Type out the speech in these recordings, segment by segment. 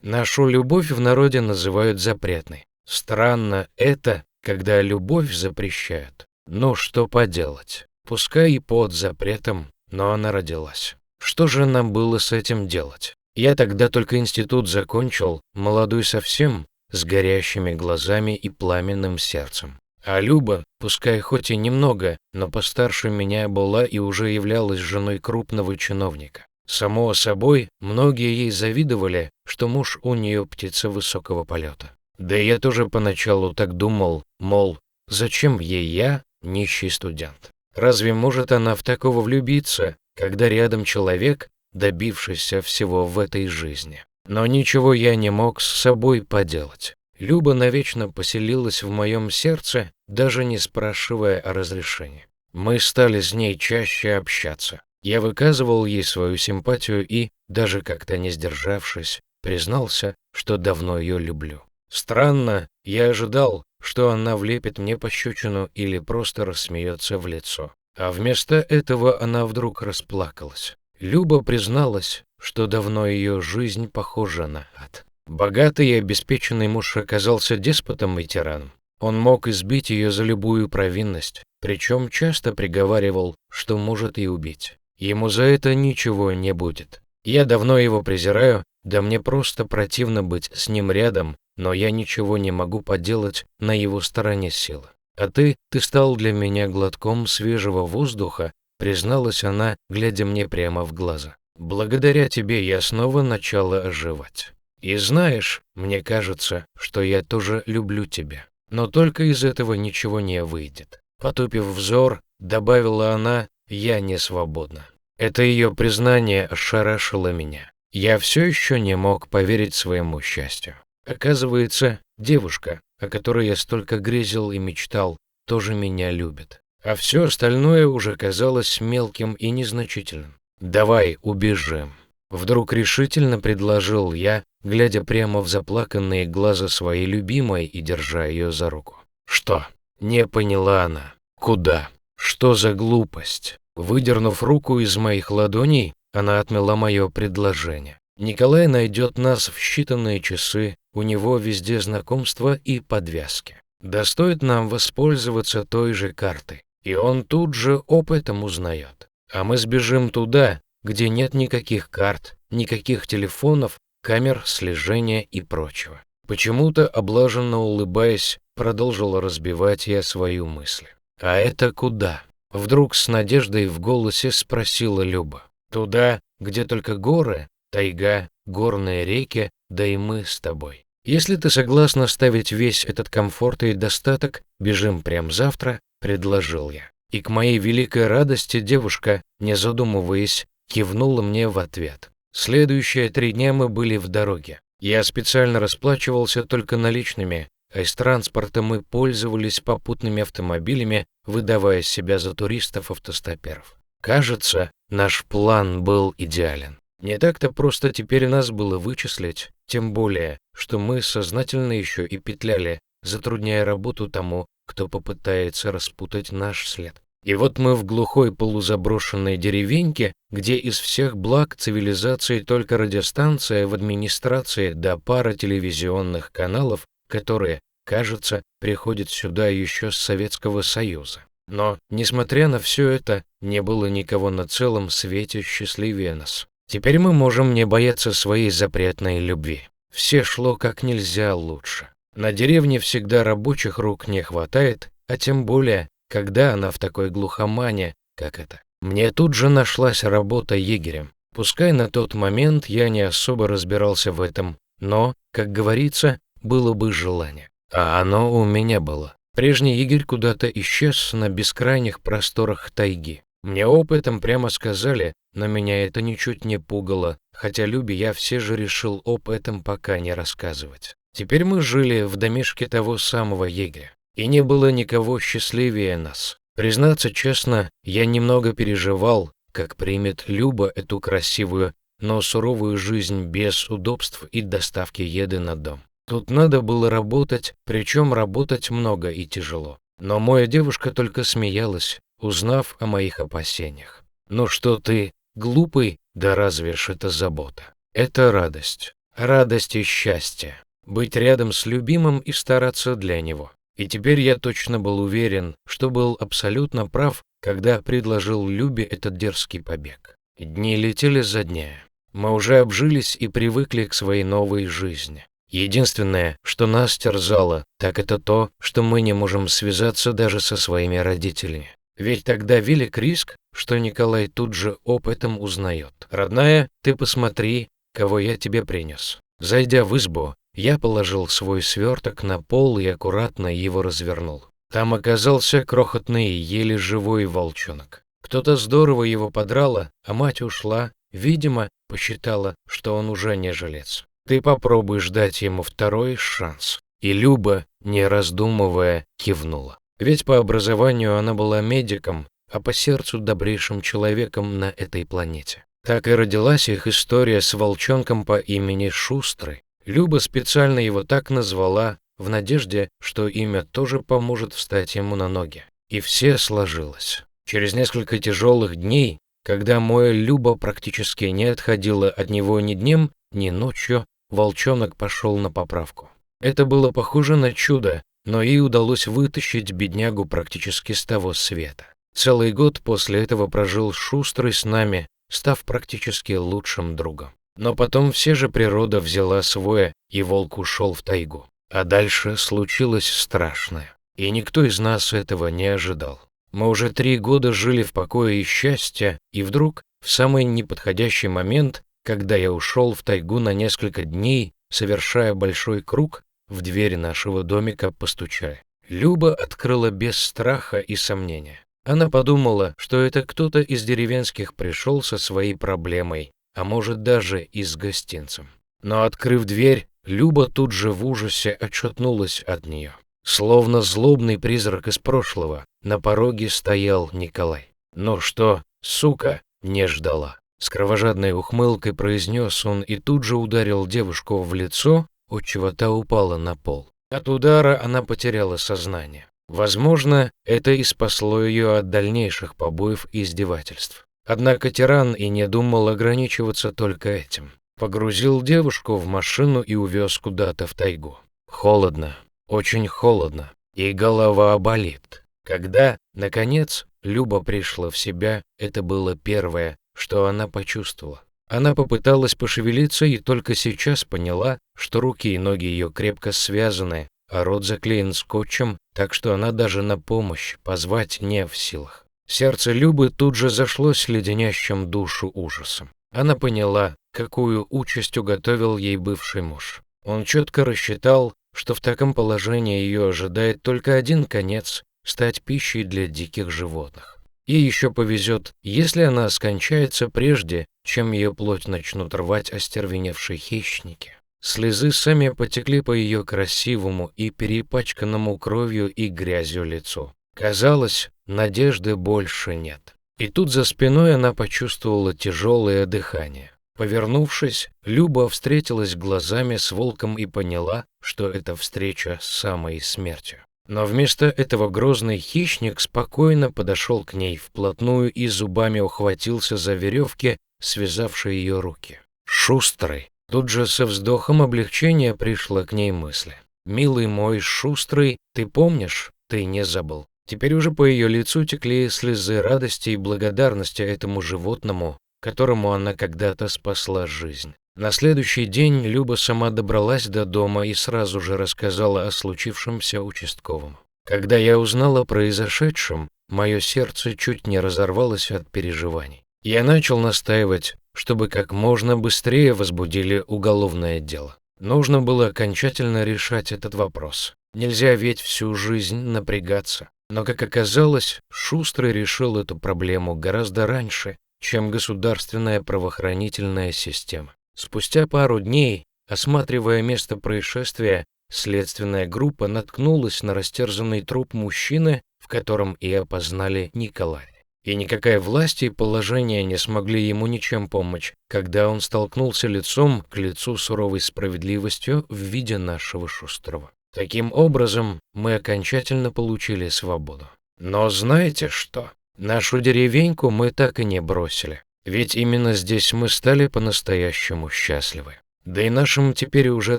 Нашу любовь в народе называют запретной. Странно это, когда любовь запрещают. Но что поделать? Пускай и под запретом, но она родилась. Что же нам было с этим делать? Я тогда только институт закончил, молодой совсем, с горящими глазами и пламенным сердцем. А Люба, пускай хоть и немного, но постарше меня была и уже являлась женой крупного чиновника. Само собой, многие ей завидовали, что муж у нее птица высокого полета. Да и я тоже поначалу так думал, мол, зачем ей я, нищий студент? Разве может она в такого влюбиться, когда рядом человек, добившийся всего в этой жизни? Но ничего я не мог с собой поделать. Люба навечно поселилась в моем сердце, даже не спрашивая о разрешении. Мы стали с ней чаще общаться. Я выказывал ей свою симпатию и, даже как-то не сдержавшись, признался, что давно ее люблю. Странно, я ожидал, что она влепит мне пощечину или просто рассмеется в лицо. А вместо этого она вдруг расплакалась. Люба призналась, что давно ее жизнь похожа на ад. Богатый и обеспеченный муж оказался деспотом и тираном. Он мог избить ее за любую провинность, причем часто приговаривал, что может и убить. Ему за это ничего не будет. Я давно его презираю, да мне просто противно быть с ним рядом, но я ничего не могу поделать на его стороне силы. А ты стал для меня глотком свежего воздуха, призналась она, глядя мне прямо в глаза. Благодаря тебе я снова начала оживать. И знаешь, мне кажется, что я тоже люблю тебя. Но только из этого ничего не выйдет. Потупив взор, добавила она, я не свободна. Это ее признание ошарашило меня. Я все еще не мог поверить своему счастью. Оказывается, девушка, о которой я столько грезил и мечтал, тоже меня любит. А все остальное уже казалось мелким и незначительным. «Давай убежим», — вдруг решительно предложил я, глядя прямо в заплаканные глаза своей любимой и держа ее за руку. «Что?» — не поняла она. «Куда? Что за глупость?» Выдернув руку из моих ладоней, она отмела мое предложение. Николай найдет нас в считанные часы, у него везде знакомства и подвязки. Да стоит нам воспользоваться той же картой, и он тут же об этом узнает. А мы сбежим туда, где нет никаких карт, никаких телефонов, камер слежения и прочего. Почему-то, облаженно улыбаясь, продолжила разбивать я свою мысль. «А это куда?» Вдруг с надеждой в голосе спросила Люба. «Туда, где только горы, тайга, горные реки, да и мы с тобой. Если ты согласна ставить весь этот комфорт и достаток, бежим прямо завтра», — предложил я. И к моей великой радости девушка, не задумываясь, кивнула мне в ответ. Следующие 3 дня мы были в дороге. Я специально расплачивался только наличными, а из транспорта мы пользовались попутными автомобилями, выдавая себя за туристов-автостопперов. Кажется, наш план был идеален. Не так-то просто теперь нас было вычислить, тем более, что мы сознательно еще и петляли, затрудняя работу тому, кто попытается распутать наш след. И вот мы в глухой полузаброшенной деревеньке, где из всех благ цивилизации только радиостанция в администрации да пара телевизионных каналов, которые, кажется, приходят сюда еще с Советского Союза. Но, несмотря на все это, не было никого на целом свете счастливее нас. Теперь мы можем не бояться своей запретной любви. Все шло как нельзя лучше. На деревне всегда рабочих рук не хватает, а тем более, когда она в такой глухомане, как это. Мне тут же нашлась работа егерем. Пускай на тот момент я не особо разбирался в этом, но, как говорится, было бы желание. А оно у меня было. Прежний егерь куда-то исчез на бескрайних просторах тайги. Мне опытом прямо сказали, но меня это ничуть не пугало, хотя Любе я все же решил об этом пока не рассказывать. Теперь мы жили в домишке того самого егеря, и не было никого счастливее нас. Признаться честно, я немного переживал, как примет Люба эту красивую, но суровую жизнь без удобств и доставки еды на дом. Тут надо было работать, причем работать много и тяжело. Но моя девушка только смеялась, узнав о моих опасениях. «Ну что ты, глупый? Да разве ж это забота? Это радость. Радость и счастье. Быть рядом с любимым и стараться для него. И теперь я точно был уверен, что был абсолютно прав, когда предложил Любе этот дерзкий побег. Дни летели за дня. Мы уже обжились и привыкли к своей новой жизни. Единственное, что нас терзало, так это то, что мы не можем связаться даже со своими родителями. Ведь тогда велик риск, что Николай тут же об этом узнает. «Родная, ты посмотри, кого я тебе принес». Зайдя в избу, я положил свой сверток на пол и аккуратно его развернул. Там оказался крохотный, еле живой волчонок. Кто-то здорово его подрал, а мать ушла, видимо, посчитала, что он уже не жилец. Ты попробуешь дать ему второй шанс. И Люба, не раздумывая, кивнула. Ведь по образованию она была медиком, а по сердцу добрейшим человеком на этой планете. Так и родилась их история с волчонком по имени Шустрый. Люба специально его так назвала, в надежде, что имя тоже поможет встать ему на ноги. И все сложилось. Через несколько тяжелых дней, когда моя Люба практически не отходила от него ни днем, ни ночью, волчонок пошел на поправку. Это было похоже на чудо, но ей удалось вытащить беднягу практически с того света. Целый год после этого прожил Шустрый с нами, став практически лучшим другом. Но потом все же природа взяла свое, и волк ушел в тайгу. А дальше случилось страшное. И никто из нас этого не ожидал. Мы уже 3 года жили в покое и счастье, и вдруг, в самый неподходящий момент, когда я ушел в тайгу на несколько дней, совершая большой круг, в двери нашего домика постучали. Люба открыла без страха и сомнения. Она подумала, что это кто-то из деревенских пришел со своей проблемой, а может даже и с гостинцем. Но, открыв дверь, Люба тут же в ужасе отшатнулась от нее. Словно злобный призрак из прошлого, на пороге стоял Николай. «Ну что, сука, не ждала?» С кровожадной ухмылкой произнес он и тут же ударил девушку в лицо, отчего та упала на пол. От удара она потеряла сознание. Возможно, это и спасло ее от дальнейших побоев и издевательств. Однако тиран и не думал ограничиваться только этим. Погрузил девушку в машину и увез куда-то в тайгу. Холодно, очень холодно, и голова болит. Когда, наконец, Люба пришла в себя, это было первое, что она почувствовала. Она попыталась пошевелиться и только сейчас поняла, что руки и ноги ее крепко связаны, а рот заклеен скотчем, так что она даже на помощь позвать не в силах. Сердце Любы тут же зашлось леденящим душу ужасом. Она поняла, какую участь уготовил ей бывший муж. Он четко рассчитал, что в таком положении ее ожидает только один конец – стать пищей для диких животных. Ей еще повезет, если она скончается прежде, чем ее плоть начнут рвать остервеневшие хищники. Слезы сами потекли по ее красивому и перепачканному кровью и грязью лицу. Казалось, надежды больше нет. И тут за спиной она почувствовала тяжелое дыхание. Повернувшись, Люба встретилась глазами с волком и поняла, что это встреча с самой смертью. Но вместо этого грозный хищник спокойно подошел к ней вплотную и зубами ухватился за веревки, связавшие ее руки. Шустрый. Тут же со вздохом облегчения пришла к ней мысль. «Милый мой Шустрый, ты помнишь? Ты не забыл». Теперь уже по ее лицу текли слезы радости и благодарности этому животному, которому она когда-то спасла жизнь. На следующий день Люба сама добралась до дома и сразу же рассказала о случившемся участковому. Когда я узнала о произошедшем, мое сердце чуть не разорвалось от переживаний. Я начал настаивать, чтобы как можно быстрее возбудили уголовное дело. Нужно было окончательно решать этот вопрос. Нельзя ведь всю жизнь напрягаться. Но, как оказалось, Шустрый решил эту проблему гораздо раньше, чем государственная правоохранительная система. Спустя пару дней, осматривая место происшествия, следственная группа наткнулась на растерзанный труп мужчины, в котором и опознали Николая. И никакая власть и положение не смогли ему ничем помочь, когда он столкнулся лицом к лицу с суровой справедливостью в виде нашего Шустрого. Таким образом, мы окончательно получили свободу. Но знаете что? Нашу деревеньку мы так и не бросили. Ведь именно здесь мы стали по-настоящему счастливы. Да и нашим теперь уже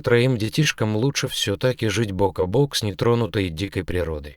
3 детишкам лучше все-таки жить бок о бок с нетронутой дикой природой.